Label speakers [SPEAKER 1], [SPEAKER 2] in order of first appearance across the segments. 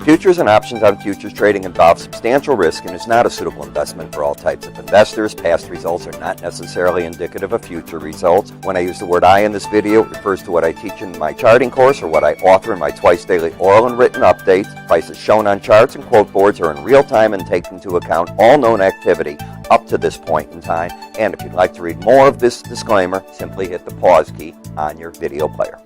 [SPEAKER 1] Futures and options on futures trading involve substantial risk and is not a suitable investment for all types of investors. Past results are not necessarily indicative of future results. When I use the word I in this video, it refers to what I teach in my charting course or what I author in my twice daily oral and written updates. Prices shown on charts and quote boards are in real time and take into account all known activity up to this point in time. And if you'd like to read more of this disclaimer, simply hit the pause key on your video player.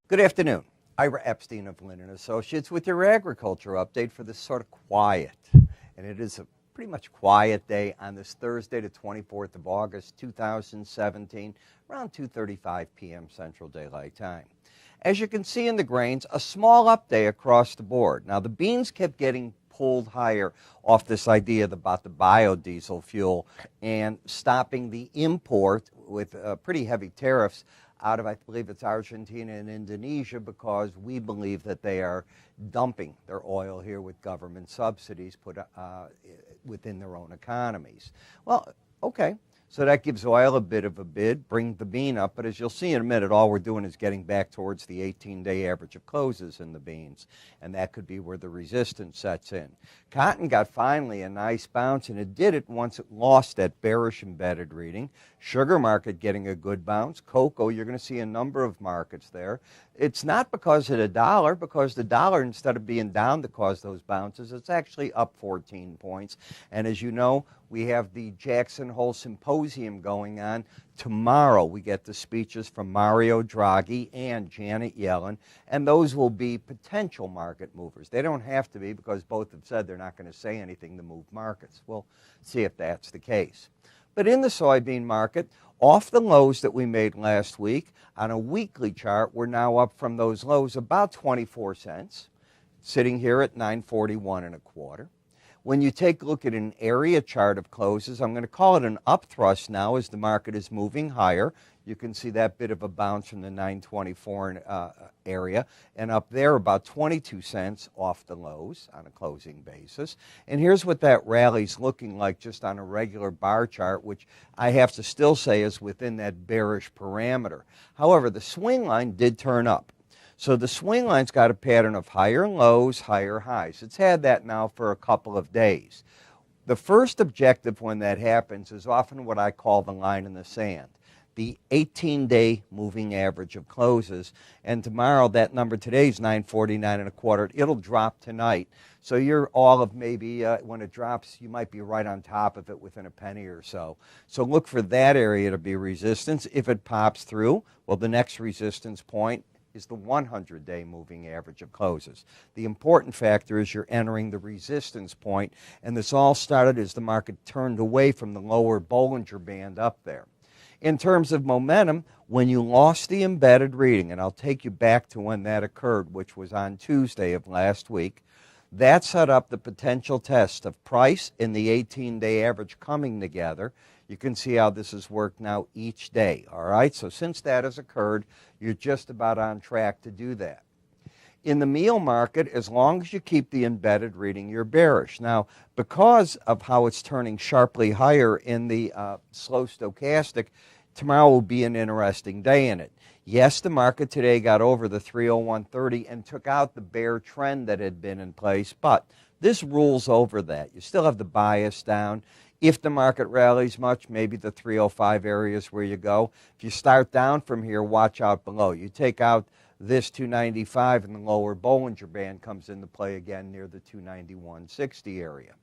[SPEAKER 1] Good afternoon. Ira Epstein of Lynn & Associates with your agriculture update for this sort of quiet, and it is a pretty much quiet day on this Thursday, the 24th of August, 2017, around 2:35 p.m. Central Daylight Time. As you can see in the grains, a small up day across the board. Now, the beans kept getting pulled higher off this idea about the biodiesel fuel and stopping the import with pretty heavy tariffs out of, I believe it's Argentina and Indonesia, because we believe that they are dumping their oil here with government subsidies put within their own economies. Well, okay, so that gives oil a bit of a bid, bring the bean up, but as you'll see in a minute, all we're doing is getting back towards the 18-day average of closes in the beans, and that could be where the resistance sets in. Cotton got finally a nice bounce, and it did it once it lost that bearish embedded reading. Sugar market getting a good bounce. Cocoa, you're going to see a number of markets there. It's not because of the dollar, because the dollar, instead of being down to cause those bounces, it's actually up 14 points. And as you know, we have the Jackson Hole Symposium going on. Tomorrow we get the speeches from Mario Draghi and Janet Yellen, and those will be potential market movers. They don't have to be, because both have said they're not going to say anything to move markets. We'll see if that's the case. But in the soybean market, off the lows that we made last week, on a weekly chart, we're now up from those lows about 24 cents, sitting here at 941 and a quarter. When you take a look at an area chart of closes, I'm going to call it an upthrust now as the market is moving higher. You can see that bit of a bounce from the 924 area, and up there about 22 cents off the lows on a closing basis. And here's what that rally's looking like just on a regular bar chart, which I have to still say is within that bearish parameter. However, the swing line did turn up. So the swing line's got a pattern of higher lows, higher highs. It's had that now for a couple of days. The first objective when that happens is often what I call the line in the sand, the 18-day moving average of closes. And tomorrow, that number today is 949 and a quarter. It'll drop tonight. So you're all of maybe, when it drops, you might be right on top of it within a penny or so. So look for that area to be resistance. If it pops through, well, the next resistance point is the 100-day moving average of closes. The important factor is you're entering the resistance point, and this all started as the market turned away from the lower Bollinger Band up there. In terms of momentum, when you lost the embedded reading, and I'll take you back to when that occurred, which was on Tuesday of last week, that set up the potential test of price and the 18-day average coming together. You can see how this has worked now each day, all right? So since that has occurred, you're just about on track to do that. In the meal market, as long as you keep the embedded reading, you're bearish. Now, because of how it's turning sharply higher in the slow stochastic, tomorrow will be an interesting day in it. Yes, the market today got over the 301.30 and took out the bear trend that had been in place, but this rules over that. You still have the bias down. If the market rallies much, maybe the 305 area is where you go. If you start down from here, watch out below. You take out this 295 and the lower Bollinger Band comes into play again near the 291.60 area.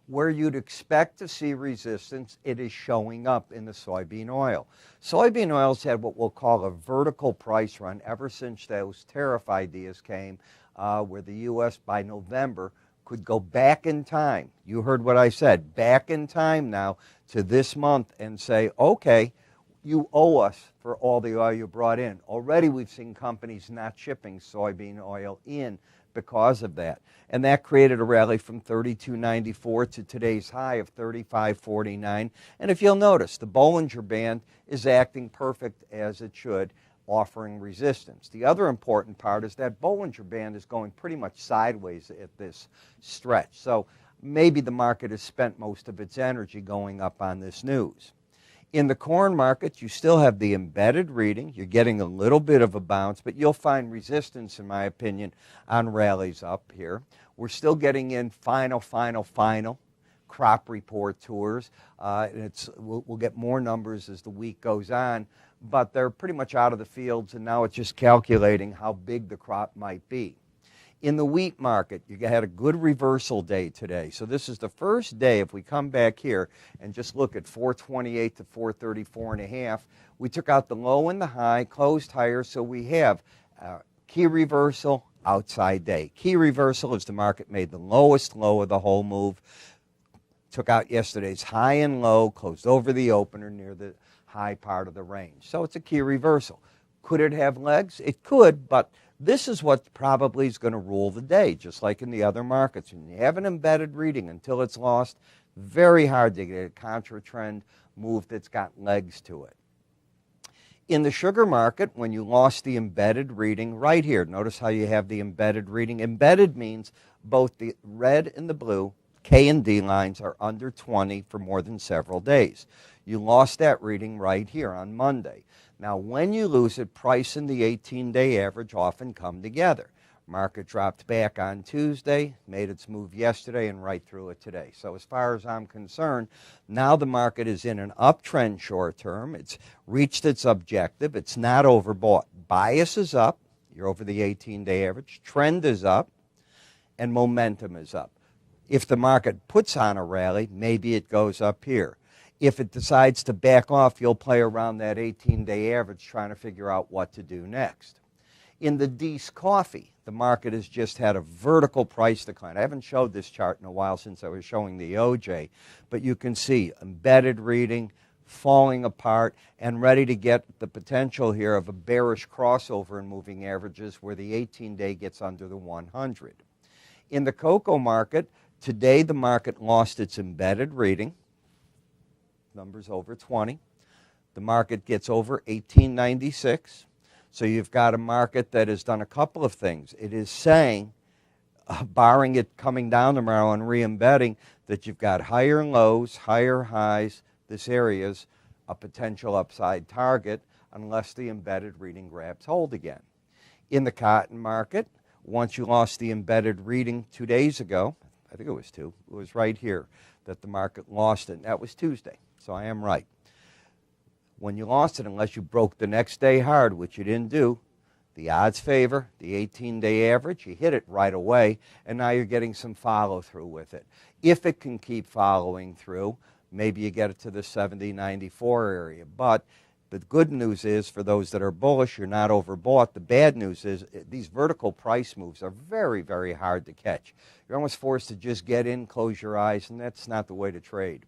[SPEAKER 1] Where you'd expect to see resistance, it is showing up in the soybean oil. Soybean oil's had what we'll call a vertical price run ever since those tariff ideas came, where the U.S. by November could go back in time. You heard what I said, back in time now to this month and say, okay, you owe us for all the oil you brought in. Already we've seen companies not shipping soybean oil in because of that. And that created a rally from 32.94 to today's high of 35.49. And if you'll notice, the Bollinger Band is acting perfect as it should, offering resistance. The other important part is that Bollinger Band is going pretty much sideways at this stretch. So maybe the market has spent most of its energy going up on this news. In the corn market, you still have the embedded reading. You're getting a little bit of a bounce, but you'll find resistance, in my opinion, on rallies up here. We're still getting in final crop report tours. We'll get more numbers as the week goes on, but they're pretty much out of the fields, and now it's just calculating how big the crop might be. In the wheat market, you had a good reversal day today. So this is the first day, if we come back here and just look at 428 to 434.5, we took out the low and the high, closed higher, so we have key reversal, outside day. Key reversal is the market made the lowest low of the whole move, took out yesterday's high and low, closed over the opener near the high part of the range. So it's a key reversal. Could it have legs? It could, but this is what probably is going to rule the day, just like in the other markets. When you have an embedded reading until it's lost, very hard to get a contra-trend move that's got legs to it. In the sugar market, when you lost the embedded reading right here, notice how you have the embedded reading. Embedded means both the red and the blue, K and D lines, are under 20 for more than several days. You lost that reading right here on Monday. Now, when you lose it, price and the 18-day average often come together. Market dropped back on Tuesday, made its move yesterday, and right through it today. So as far as I'm concerned, now the market is in an uptrend short term. It's reached its objective. It's not overbought. Bias is up. You're over the 18-day average. Trend is up, and momentum is up. If the market puts on a rally, maybe it goes up here. If it decides to back off, you'll play around that 18-day average trying to figure out what to do next. In the Deese coffee, the market has just had a vertical price decline. I haven't showed this chart in a while since I was showing the OJ, but you can see embedded reading, falling apart, and ready to get the potential here of a bearish crossover in moving averages where the 18-day gets under the 100. In the cocoa market, today the market lost its embedded reading. Numbers over 20. The market gets over 1896. So you've got a market that has done a couple of things. It is saying, barring it coming down tomorrow and re-embedding, that you've got higher lows, higher highs. This area is a potential upside target unless the embedded reading grabs hold again. In the cotton market, once you lost the embedded reading 2 days ago, I think it was two, it was right here that the market lost it, and that was Tuesday. So I am right. When you lost it, unless you broke the next day hard, which you didn't do, the odds favor the 18-day average. You hit it right away, and now you're getting some follow-through with it. If it can keep following through, maybe you get it to the 70-94 area. But the good news is, for those that are bullish, you're not overbought. The bad news is these vertical price moves are very, very hard to catch. You're almost forced to just get in, close your eyes, and that's not the way to trade.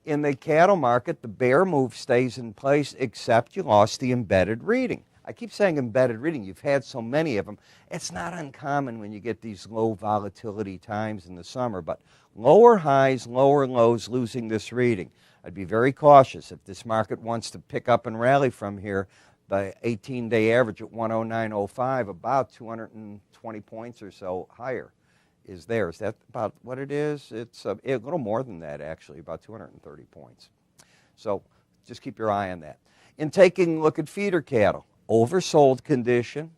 [SPEAKER 1] In the cattle market, the bear move stays in place, except you lost the embedded reading. I keep saying embedded reading. You've had so many of them. It's not uncommon when you get these low volatility times in the summer, but lower highs, lower lows losing this reading. I'd be very cautious. If this market wants to pick up and rally from here, the 18-day average at 109.05, about 220 points or so higher, is there. Is that about what it is? It's a little more than that, actually, about 230 points. So just keep your eye on that. In taking a look at feeder cattle, oversold condition,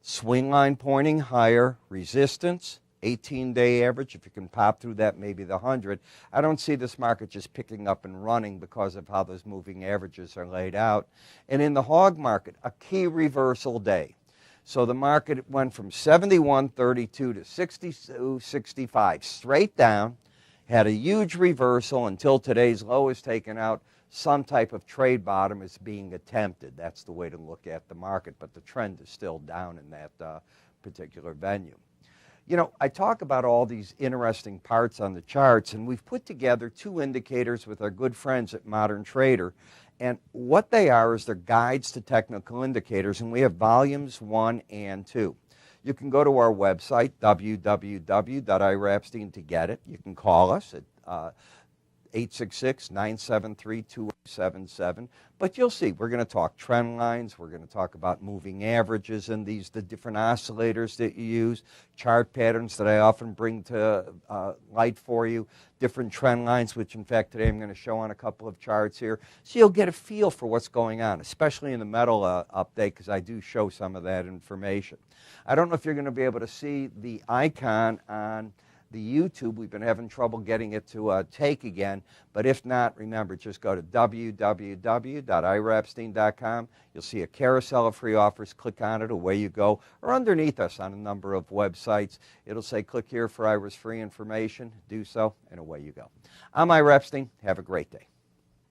[SPEAKER 1] swing line pointing higher, resistance, 18-day average. If you can pop through that, maybe the 100. I don't see this market just picking up and running because of how those moving averages are laid out. And in the hog market, a key reversal day. So the market went from 71.32 to 62.65, straight down, had a huge reversal until today's low is taken out. Some type of trade bottom is being attempted. That's the way to look at the market, but the trend is still down in that particular venue. You know, I talk about all these interesting parts on the charts, and we've put together two indicators with our good friends at Modern Trader. And what they are is they're guides to technical indicators, and we have volumes 1 and 2. You can go to our website, www.iraepstein, to get it. You can call us at 866-973-2077. But you'll see, we're going to talk trend lines, we're going to talk about moving averages and the different oscillators that you use, chart patterns that I often bring to light for you, different trend lines, which in fact today I'm going to show on a couple of charts here. So you'll get a feel for what's going on, especially in the metal update, because I do show some of that information. I don't know if you're going to be able to see the icon on the YouTube. We've been having trouble getting it to take again, but if not, remember, just go to www.iraepstein.com. You'll see a carousel of free offers. Click on it, away you go, or underneath us on a number of websites. It'll say click here for Ira's free information. Do so, and away you go. I'm Ira Epstein. Have a great day.